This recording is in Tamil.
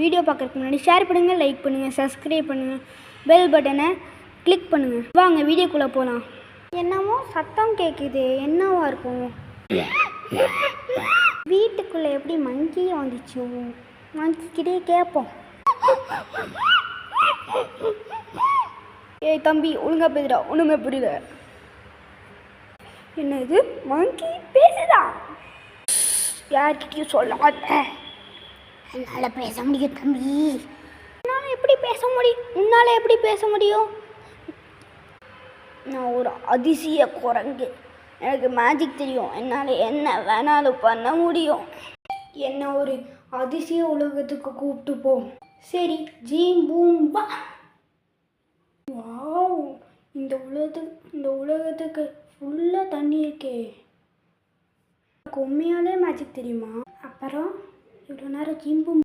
வீடியோ பார்க்குறதுக்கு முன்னாடி ஷேர் பண்ணுங்கள், லைக் பண்ணுங்கள், சப்ஸ்கிரைப் பண்ணுங்கள், பெல் பட்டனை கிளிக் பண்ணுங்கள். வாங்க வீடியோக்குள்ளே போகலாம். என்னமோ சத்தம் கேட்குது, என்னவா இருக்கும்? வீட்டுக்குள்ளே எப்படி மங்கி வந்துச்சு? மங்கிக்கிட்டே கேட்போம். ஏய் தம்பி, ஒழுங்காக பேசுடா, ஒன்றுமே புரியல. என்னது மங்கி பேசுதா? யார்கிட்டயும் சொல்லாத. என்னால் பேச முடியும் தம்பி. உன்னால் எப்படி பேச முடியும்? நான் ஒரு அதிசய குரங்கு. எனக்கு மேஜிக் தெரியும். என்னால் என்ன வேணாலும் பண்ண முடியும். என்ன ஒரு அதிசய உலகத்துக்கு கூப்பிட்டு போ. சரி, ஜீம் பூம் பா. வாவ், இந்த உலகத்துக்கு ஃபுல்லாக தண்ணி இருக்கே. உண்மையாலே மேஜிக் தெரியுமா? அப்புறம் இவ்வளோ நேரம் ஜீம் பூம்